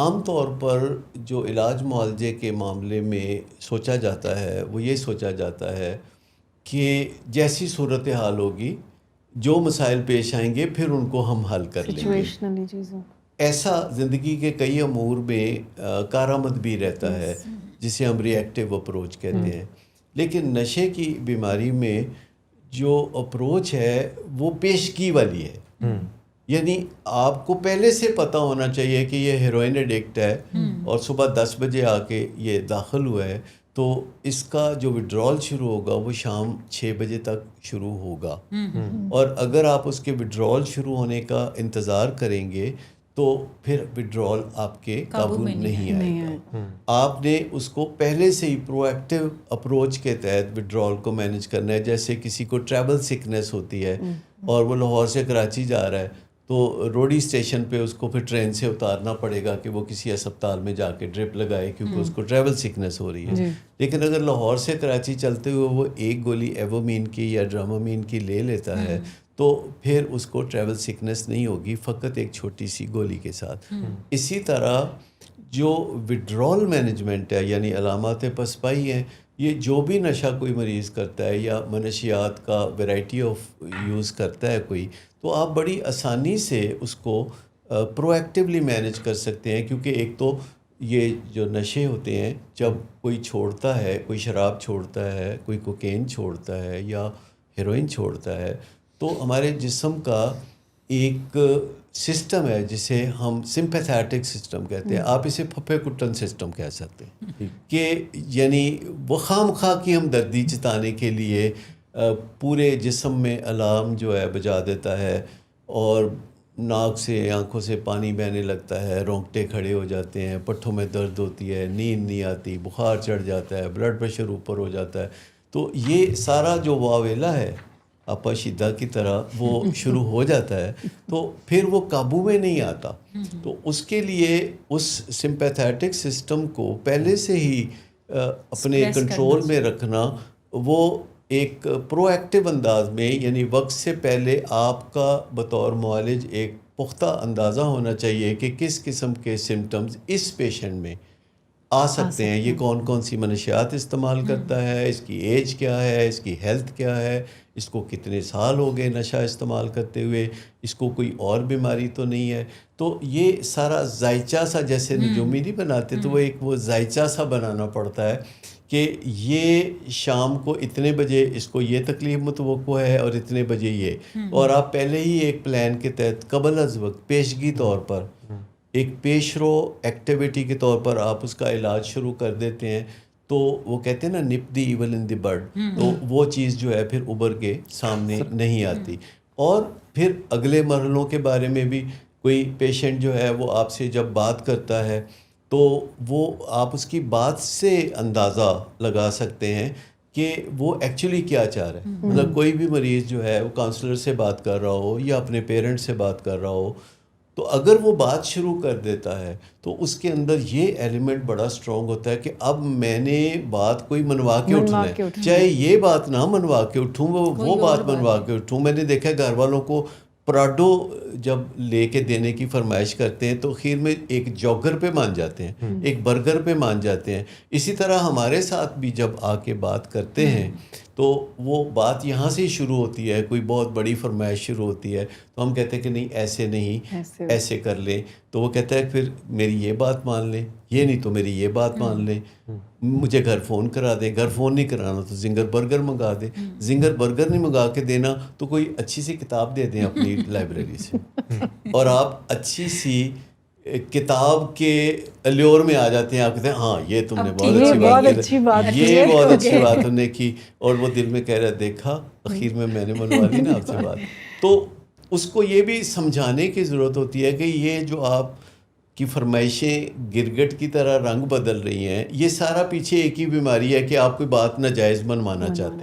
عام طور پر جو علاج معالجے کے معاملے میں سوچا جاتا ہے وہ یہ سوچا جاتا ہے کہ جیسی صورتحال ہوگی جو مسائل پیش آئیں گے پھر ان کو ہم حل کر لیں گے. ایسا زندگی کے کئی امور میں کارآمد بھی رہتا ہے جسے ہم ری ایکٹیو اپروچ کہتے ہیں. لیکن نشے کی بیماری میں جو اپروچ ہے وہ پیشگی والی ہے. یعنی آپ کو پہلے سے پتہ ہونا چاہیے کہ یہ ہیروئن ایڈکٹ ہے اور صبح 10 بجے آ کے یہ داخل ہوا ہے تو اس کا جو وڈرال شروع ہوگا وہ شام 6 بجے تک شروع ہوگا. اور اگر آپ اس کے وڈرال شروع ہونے کا انتظار کریں گے تو پھر وڈرال آپ کے قابو نہیں آئے گا. آپ نے اس کو پہلے سے ہی پرو ایکٹیو اپروچ کے تحت وڈرال کو مینیج کرنا ہے. جیسے کسی کو ٹریول سکنس ہوتی ہے اور وہ لاہور سے کراچی جا رہا ہے تو روڈی اسٹیشن پہ اس کو پھر ٹرین سے اتارنا پڑے گا کہ وہ کسی اسپتال میں جا کے ڈرپ لگائے کیونکہ اس کو ٹریول سکنس ہو رہی ہے. لیکن اگر لاہور سے کراچی چلتے ہوئے وہ ایک گولی ایوامین کی یا ڈرامامین کی لے لیتا ہے تو پھر اس کو ٹریول سکنس نہیں ہوگی، فقط ایک چھوٹی سی گولی کے ساتھ. اسی طرح جو وڈرال مینجمنٹ ہے یعنی علامات پسپائی ہیں، یہ جو بھی نشہ کوئی مریض کرتا ہے یا منشیات کا ویرائٹی آف یوز کرتا ہے کوئی، تو آپ بڑی آسانی سے اس کو پرو ایکٹیولی مینیج کر سکتے ہیں. کیونکہ ایک تو یہ جو نشے ہوتے ہیں جب کوئی چھوڑتا ہے، کوئی شراب چھوڑتا ہے، کوئی کوکین چھوڑتا ہے یا ہیروئن چھوڑتا ہے تو ہمارے جسم کا ایک سسٹم ہے جسے ہم سمپیتھیٹک سسٹم کہتے ہیں. آپ اسے پھپھے کٹن سسٹم کہہ سکتے ہیں کہ یعنی وہ خام خواہ کی ہمدردی جتانے کے لیے پورے جسم میں الارم جو ہے بجا دیتا ہے اور ناک سے آنکھوں سے پانی بہنے لگتا ہے، رونگٹے کھڑے ہو جاتے ہیں، پٹھوں میں درد ہوتی ہے، نیند نہیں آتی، بخار چڑھ جاتا ہے، بلڈ پریشر اوپر ہو جاتا ہے. تو یہ سارا جو واویلا ہے اپا شیدہ کی طرح وہ شروع ہو جاتا ہے تو پھر وہ قابو میں نہیں آتا. تو اس کے لیے اس سمپیتھیٹک سسٹم کو پہلے سے ہی اپنے کنٹرول میں رکھنا، وہ ایک پرو ایکٹیو انداز میں یعنی وقت سے پہلے آپ کا بطور معالج ایک پختہ اندازہ ہونا چاہیے کہ کس قسم کے سمٹمز اس پیشنٹ میں آ سکتے ہیں. یہ کون کون سی منشیات استعمال کرتا ہے، اس کی ایج کیا ہے، اس کی ہیلتھ کیا ہے، اس کو کتنے سال ہو گئے نشہ استعمال کرتے ہوئے، اس کو کوئی اور بیماری تو نہیں ہے. تو یہ سارا ذائچہ سا جیسے نجومی نہیں بناتے تو وہ ایک وہ ذائچہ سا بنانا پڑتا ہے کہ یہ شام کو اتنے بجے اس کو یہ تکلیف متوقع ہے اور اتنے بجے یہ، اور آپ پہلے ہی ایک پلان کے تحت قبل از وقت پیشگی طور پر ایک پیش رو ایکٹیویٹی کے طور پر آپ اس کا علاج شروع کر دیتے ہیں. تو وہ کہتے ہیں نا نپ دی ایول ان دی بڈ، تو وہ چیز جو ہے پھر ابھر کے سامنے نہیں آتی. اور پھر اگلے مرحلوں کے بارے میں بھی کوئی پیشنٹ جو ہے وہ آپ سے جب بات کرتا ہے تو وہ آپ اس کی بات سے اندازہ لگا سکتے ہیں کہ وہ ایکچولی کیا چاہ رہا ہے. مطلب کوئی بھی مریض جو ہے وہ کاؤنسلر سے بات کر رہا ہو یا اپنے پیرنٹ سے بات کر رہا ہو تو اگر وہ بات شروع کر دیتا ہے تو اس کے اندر یہ ایلیمنٹ بڑا اسٹرانگ ہوتا ہے کہ اب میں نے بات کوئی منوا کے اٹھنا ہے، چاہے یہ بات نہ منوا کے اٹھوں وہ بات منوا کے اٹھوں. میں نے دیکھا گھر والوں کو پراڈو جب لے کے دینے کی فرمائش کرتے ہیں تو خیر میں ایک جوگر پہ مان جاتے ہیں، ایک برگر پہ مان جاتے ہیں. اسی طرح ہمارے ساتھ بھی جب آ کے بات کرتے ہیں تو وہ بات یہاں سے ہی شروع ہوتی ہے، کوئی بہت بڑی فرمائش شروع ہوتی ہے تو ہم کہتے ہیں کہ نہیں ایسے نہیں، ایسے کر لیں. تو وہ کہتا ہے پھر میری یہ بات مان لیں، یہ نہیں تو میری یہ بات مان لیں، مجھے گھر فون کرا دیں، گھر فون نہیں کرانا تو زنگر برگر منگا دیں، زنگر برگر نہیں منگا کے دینا تو کوئی اچھی سی کتاب دے دیں اپنی لائبریری سے، اور آپ اچھی سی کتاب کے الیور میں آ جاتے ہیں. آپ کہتے ہیں ہاں یہ تم نے بہت اچھی بات کی، یہ بہت اچھی بات تم نے کی، اور وہ دل میں کہہ رہا دیکھا اخیر میں نے منوا لی نا آپ سے بات. تو اس کو یہ بھی سمجھانے کی ضرورت ہوتی ہے کہ یہ جو آپ کی فرمائشیں گرگٹ کی طرح رنگ بدل رہی ہیں، یہ سارا پیچھے ایک ہی بیماری ہے کہ آپ کوئی بات ناجائز منوانا چاہتے ہیں.